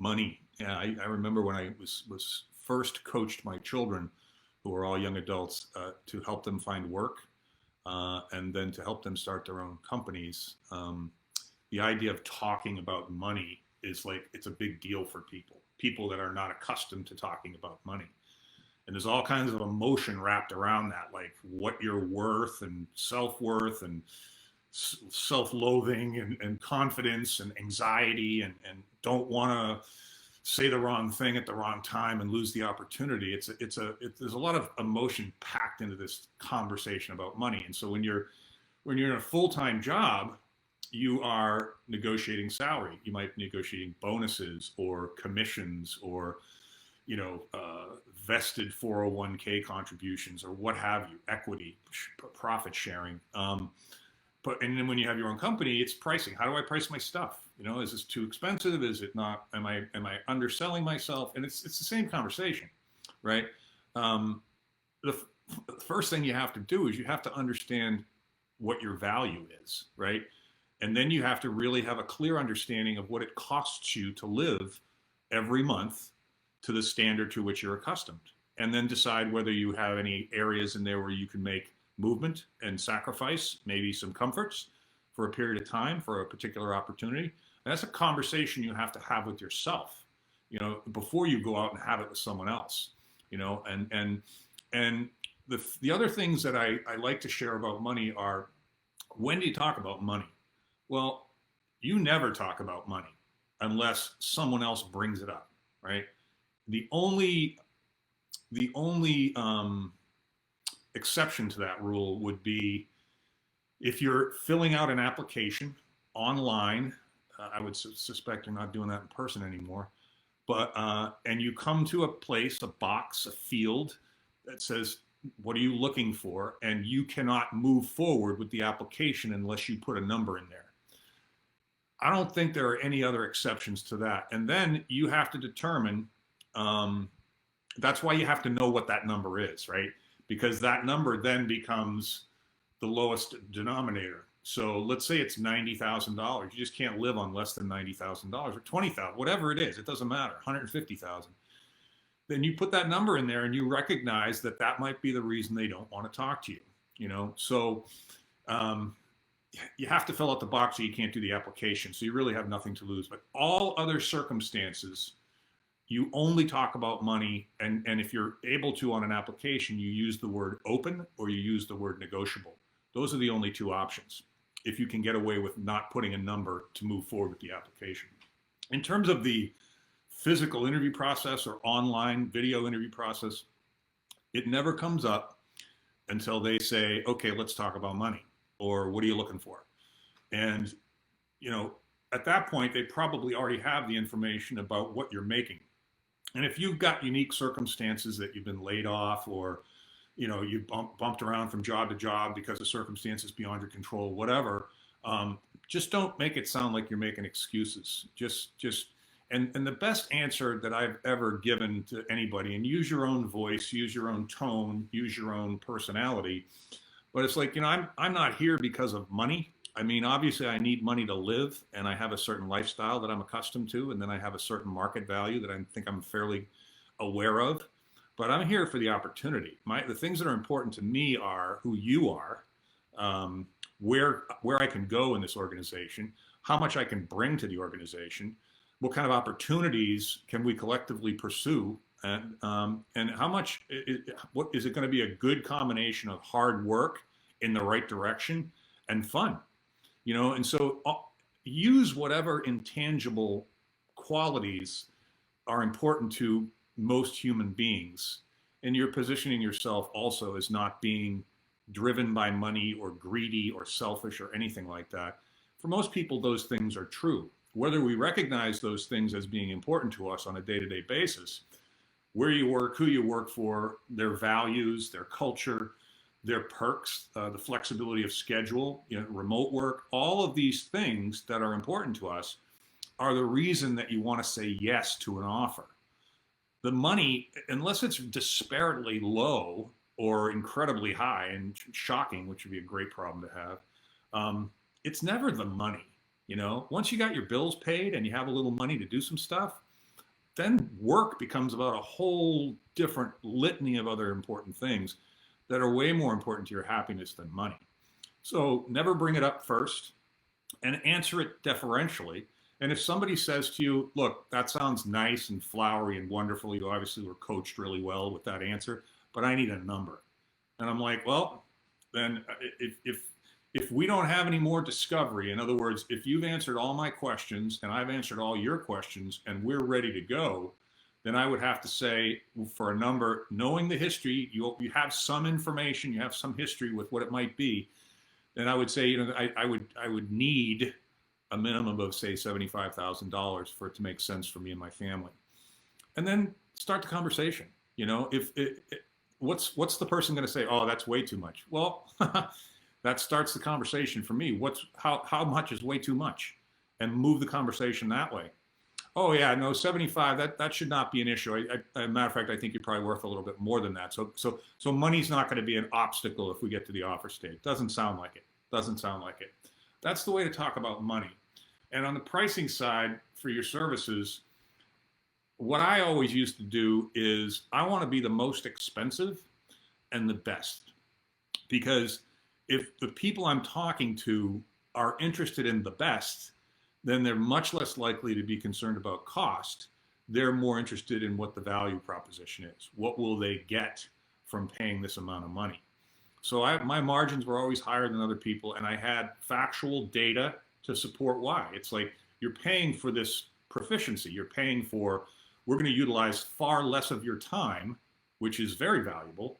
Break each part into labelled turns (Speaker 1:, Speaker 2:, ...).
Speaker 1: Money. Yeah, I remember when I was first coached my children, who are all young adults, to help them find work, and then to help them start their own companies. The idea of talking about money is like it's a big deal for people that are not accustomed to talking about money. And there's all kinds of emotion wrapped around that, like what you're worth and self-worth and self-loathing and confidence and anxiety and don't want to say the wrong thing at the wrong time and lose the opportunity. There's a lot of emotion packed into this conversation about money. And so when you're in a full-time job, you are negotiating salary. You might be negotiating bonuses or commissions or vested 401k contributions or what have you, equity, profit sharing. And then when you have your own company, it's pricing. How do I price my stuff? Is this too expensive? Is it not? Am I underselling myself? And it's the same conversation, right? The first thing you have to do is you have to understand what your value is, right? And then you have to really have a clear understanding of what it costs you to live every month to the standard to which you're accustomed. And then decide whether you have any areas in there where you can make movement and sacrifice, maybe some comforts for a period of time for a particular opportunity. And that's a conversation you have to have with yourself, before you go out and have it with someone else, and the other things that I like to share about money are, when do you talk about money? Well, you never talk about money unless someone else brings it up, right? The only exception to that rule would be if you're filling out an application online. I would suspect you're not doing that in person anymore, but and you come to a place, a box, a field that says, what are you looking for? And you cannot move forward with the application unless you put a number in there. I don't think there are any other exceptions to that. And then you have to determine, that's why you have to know what that number is, right? Because that number then becomes the lowest denominator. So let's say it's $90,000. You just can't live on less than $90,000 or $20,000, whatever it is. It doesn't matter, $150,000. Then you put that number in there and you recognize that that might be the reason they don't want to talk to you, So you have to fill out the box or you can't do the application. So you really have nothing to lose. But all other circumstances, you only talk about money. And if you're able to on an application, you use the word open or you use the word negotiable. Those are the only two options, if you can get away with not putting a number to move forward with the application. In terms of the physical interview process or online video interview process, it never comes up until they say, okay, let's talk about money, or what are you looking for? And, at that point, they probably already have the information about what you're making. And if you've got unique circumstances that you've been laid off, or you bumped around from job to job because of circumstances beyond your control, whatever, just don't make it sound like you're making excuses. And the best answer that I've ever given to anybody, and use your own voice, use your own tone, use your own personality, but it's like, I'm not here because of money. I mean, obviously I need money to live, and I have a certain lifestyle that I'm accustomed to, and then I have a certain market value that I think I'm fairly aware of. But I'm here for the opportunity. The things that are important to me are who you are, where I can go in this organization, how much I can bring to the organization, what kind of opportunities can we collectively pursue, and how much, what is it going to be a good combination of hard work in the right direction and fun, and so use whatever intangible qualities are important to most human beings, and you're positioning yourself also as not being driven by money or greedy or selfish or anything like that. For most people, those things are true. Whether we recognize those things as being important to us on a day-to-day basis, where you work, who you work for, their values, their culture, their perks, the flexibility of schedule, remote work, all of these things that are important to us are the reason that you want to say yes to an offer. The money, unless it's disparately low or incredibly high and shocking, which would be a great problem to have, it's never the money. Once you got your bills paid and you have a little money to do some stuff, then work becomes about a whole different litany of other important things that are way more important to your happiness than money. So never bring it up first and answer it deferentially. And if somebody says to you, look, that sounds nice and flowery and wonderful, you obviously were coached really well with that answer, but I need a number. And I'm like, well, then if we don't have any more discovery, in other words, if you've answered all my questions and I've answered all your questions and we're ready to go, then I would have to say for a number, knowing the history, you have some information, you have some history with what it might be, then I would say, you know, I would need a minimum of say $75,000 for it to make sense for me and my family, and then start the conversation. You know, if what's the person going to say? Oh, that's way too much. Well, that starts the conversation for me. How much is way too much, and move the conversation that way. Oh yeah, no, 75. That should not be an issue. As a matter of fact, I think you're probably worth a little bit more than that. So money's not going to be an obstacle if we get to the offer stage. Doesn't sound like it. Doesn't sound like it. That's the way to talk about money. And on the pricing side for your services, what I always used to do is I want to be the most expensive and the best, because if the people I'm talking to are interested in the best, then they're much less likely to be concerned about cost. They're more interested in what the value proposition is. What will they get from paying this amount of money? So my margins were always higher than other people, and I had factual data to support why. It's like, you're paying for this proficiency. You're paying for, we're going to utilize far less of your time, which is very valuable.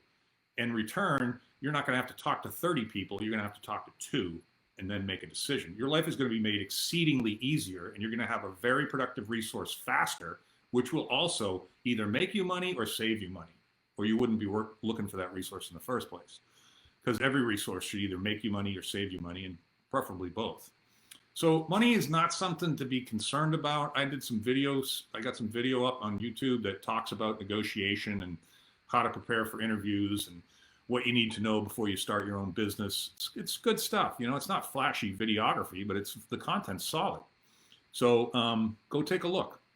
Speaker 1: In return, you're not going to have to talk to 30 people. You're going to have to talk to 2 and then make a decision. Your life is going to be made exceedingly easier, and you're going to have a very productive resource faster, which will also either make you money or save you money, or you wouldn't be looking for that resource in the first place. Because every resource should either make you money or save you money, and preferably both. So money is not something to be concerned about. I did some videos. I got some video up on YouTube that talks about negotiation and how to prepare for interviews and what you need to know before you start your own business. It's good stuff. You know, it's not flashy videography, but the content's solid. So go take a look.